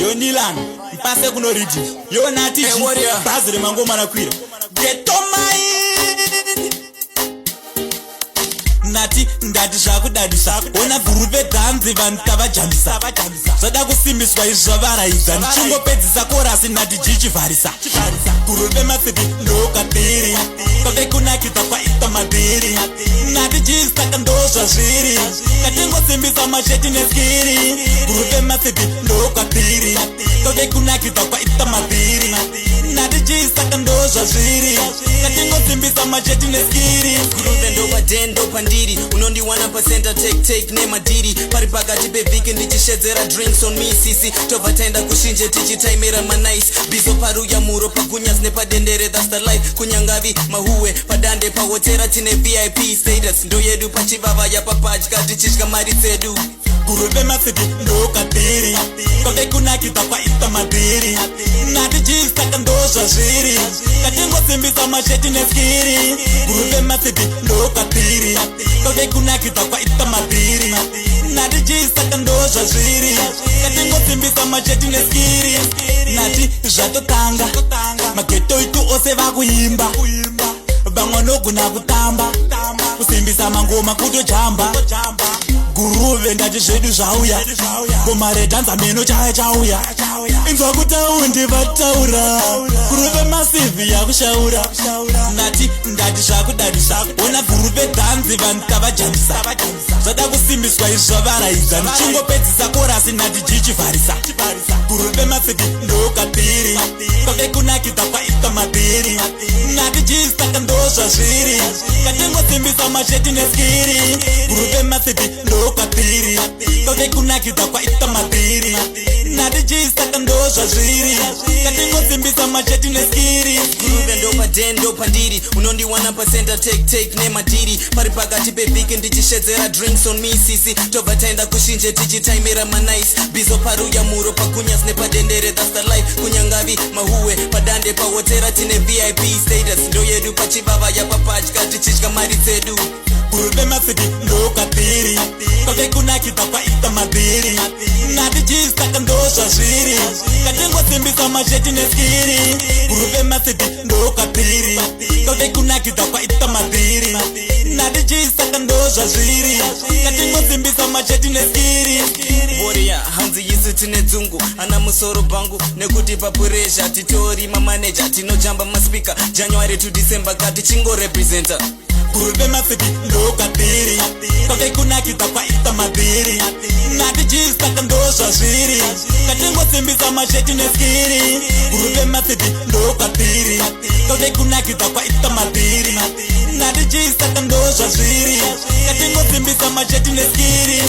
Yo Nilan, pase kuno ridi. Yo Natty Gee, buzz the mango manakwira. Get on my Natty, ndati zvakudadisa. Ona Guruve dance vanhu tavajambisa. Zvada kusimbiswa izvavaraidza. Ndichingopedzisa korasi Natty Gee chivharisa. Guruve masiti Ndokwatiri. Kove kunakidza kwaita madhiri. Natty Gee saka ndo zvazviri. Katingosimbisa masheti neskiri. Guruve masiti Ndokwatiri. Kove kunakidza kwaita madhiri. Natty Gee saka ndo zvazviri. Katingosimbisa masheti neskiri. Guruve ndokwadendo pandiri unondiwana pasenta take nemadhiri pari pakati pevhiki ndichishedzera drinks on me sisi tobva taenda kushinje tichitaimira manice bizo paruya muro pagunyas nepadendere that's the life kunyangavi mahuwe padande pahotera tine VIP status ndo yedu pachivava yapapadya tichitya mari dzedu. Guruve masiti Ndokwatiri. Kove kunakidza kwaita madhiri. Natty Gee saka ndo zvazviri. Katingosimbisa masheti neskiri. Guruve masiti Ndokwatiri. Kove kunakidza kwaita madhiri. Natty Gee saka ndo zvazviri. Katingosimbisa masheti neskiri. Natty zvatotanga mageto itu ose vakuimba. Vamwe nogona kutamba kusimbisa mangoma kutojamba. Guruve ndati zvedu zvauya gomare dhanza meno chauya inzwa kutaundi vataura Guruve masivi yakushaura. Natty ndati zvakudadisa. Ona Guruve dhanzi vanhu tavajambisa. Zvada kusimbiswa izvavaraidza. Ndichingopedzisa korasi Natty Gee chivharisa. Guruve masiti Ndokwatiri. Kove kunakidza kwaita madhiri. Natty Gee saka ndo zvazviri. Katingosimbisa masheti neskiri. Guruve masiti Ndokwatiri. Kove kunakidza kwaita madhiri. Natty Gee saka ndo zvazviri. Katingosimbisa masheti neskiri. Guruve ndokwadendo pandiri unondiwana pasenta take nemadhiri pari pakati pevhiki ndichishedzera drinks on me sisi tobva taenda kushinje tichitaimira manice bizo paruya muro pagunyas nepadendere that's the life kunyangavi mahuwe padande pahotera tine VIP status ndo yedu pachivava yapapadya tichitya mari dzedu. Guruve masiti Ndokwatiri. Kove kunakidza kwaita madhiri. Natty Gee saka ndo zvazviri. Katingosimbisa masheti neskiri. Guruve masiti Ndokwatiri. Kove kunakidza kwaita madhiri. Natty Gee saka ndo zvazviri. Katingosimbisa masheti neskiri. Warriah hanzi yisu tine dzungu ana musoro bhangu nekuti papuresha titori mamaneja tinojamba maspika January to December kati chingo representa. Guruve masiti Ndokwatiri. Kove kunakidza kwaita madhiri. Natty Gee saka ndo zvazviri. Katingosimbisa masheti neskiri. Guruve masiti Ndokwatiri. Kove kunakidza kwaita madhiri. Natty Gee saka ndo zvazviri. Katingosimbisa masheti neskiri.